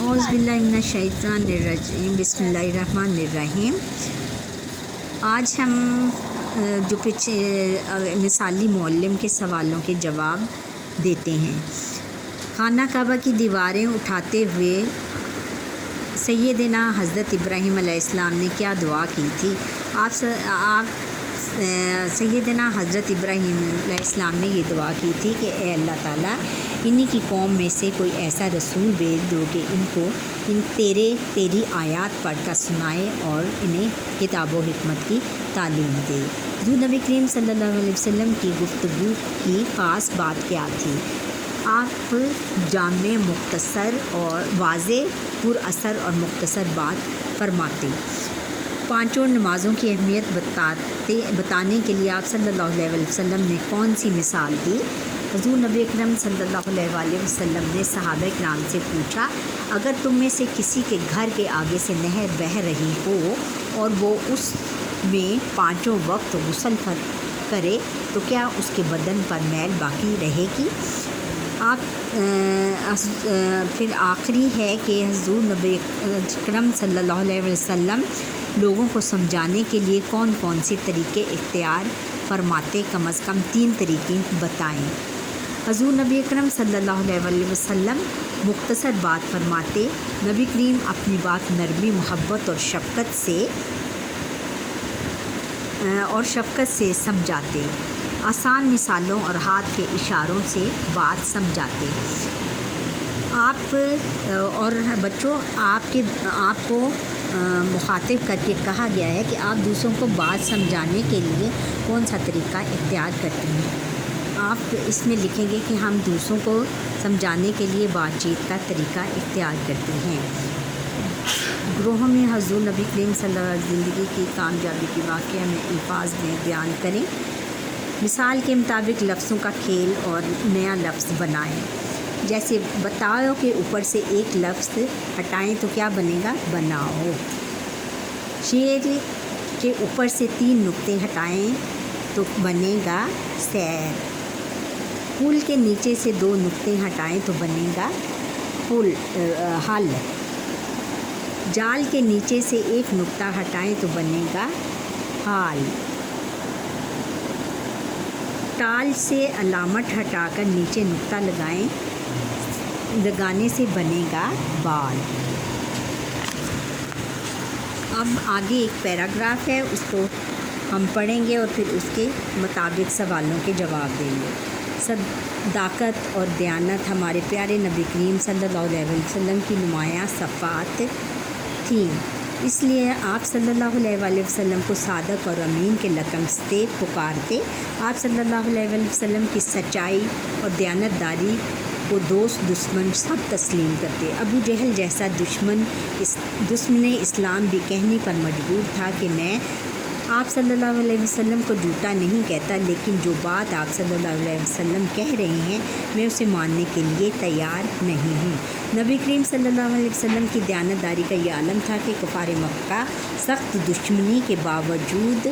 اعوذ باللہ من الشیطان الرجیم، بسم اللہ الرحمن الرحیم۔ آج ہم جو مثالی معلم کے سوالوں کے جواب دیتے ہیں۔ خانہ کعبہ کی دیواریں اٹھاتے ہوئے سیدنا حضرت ابراہیم علیہ السلام نے کیا دعا کی تھی؟ سیدنا حضرت ابراہیم علیہ السلام نے یہ دعا کی تھی کہ اے اللہ تعالیٰ، انہی کی قوم میں سے کوئی ایسا رسول بھیج دو کہ ان کو تیری آیات پڑھ کر سنائے اور انہیں کتاب و حکمت کی تعلیم دے۔ حضور نبی کریم صلی اللہ علیہ وسلم کی گفتگو کی خاص بات کیا تھی؟ آپ جامع، مختصر اور واضح، پر اثر اور مختصر بات فرماتے۔ پانچوں نمازوں کی اہمیت بتانے کے لیے آپ صلی اللہ علیہ وسلم نے کون سی مثال دی؟ حضور نبی اکرم صلی اللہ علیہ وسلم نے صحابہ کرام سے پوچھا، اگر تم میں سے کسی کے گھر کے آگے سے نہر بہہ رہی ہو اور وہ اس میں پانچوں وقت غسل کرے تو کیا اس کے بدن پر میل باقی رہے گی؟ پھر آخری ہے کہ حضور نبی اکرم صلی اللہ علیہ وسلم لوگوں کو سمجھانے کے لیے کون کون سی طریقے اختیار فرماتے؟ کم از کم 3 طریقے بتائیں۔ حضور نبی اکرم صلی اللہ علیہ وسلم مختصر بات فرماتے۔ نبی کریم اپنی بات نرمی، محبت اور شفقت سے سمجھاتے۔ آسان مثالوں اور ہاتھ کے اشاروں سے بات سمجھاتے۔ آپ اور بچوں، آپ کو مخاطب کر کے کہا گیا ہے کہ آپ دوسروں کو بات سمجھانے کے لیے کون سا طریقہ اختیار کرتے ہیں۔ آپ اس میں لکھیں گے کہ ہم دوسروں کو سمجھانے کے لیے بات چیت کا طریقہ اختیار کرتے ہیں۔ گروہوں میں حضور نبی کریم صلی اللہ علیہ وسلم زندگی کی کامیابی کے واقعہ میں الفاظ میں بیان کریں۔ مثال کے مطابق لفظوں کا کھیل اور نیا لفظ بنائیں۔ جیسے بتاؤ کے اوپر سے ایک لفظ ہٹائیں تو کیا بنے گا؟ بناؤ۔ شیر کے اوپر سے 3 نقطے ہٹائیں تو بنے گا سیر۔ پل کے نیچے سے 2 نقطے ہٹائیں تو بنے گا حل۔ جال کے نیچے سے 1 نقطہ ہٹائیں تو بنے گا حال۔ ٹال سے علامت ہٹا کر نیچے نقطہ لگانے سے بنے گا بال۔ اب آگے ایک پیراگراف ہے، اس کو ہم پڑھیں گے اور پھر اس کے مطابق سوالوں کے جواب دیں گے۔ صداقت اور دیانت ہمارے پیارے نبی کریم صلی اللہ علیہ وسلم کی نمایاں صفات تھیں، اس لیے آپ صلی اللہ علیہ وسلم کو صادق اور امین کے لقب سے پکارتے۔ آپ صلی اللہ علیہ وسلم کی سچائی اور دیانتداری کو دوست دشمن سب تسلیم کرتے۔ ابو جہل جیسا دشمن اسلام بھی کہنے پر مجبور تھا کہ میں آپ صلی اللہ علیہ وسلم کو جھوٹا نہیں کہتا، لیکن جو بات آپ صلی اللہ علیہ وسلم کہہ رہے ہیں میں اسے ماننے کے لیے تیار نہیں ہوں۔ نبی کریم صلی اللہ علیہ وسلم کی دیانتداری کا یہ عالم تھا کہ کفار مکہ سخت دشمنی کے باوجود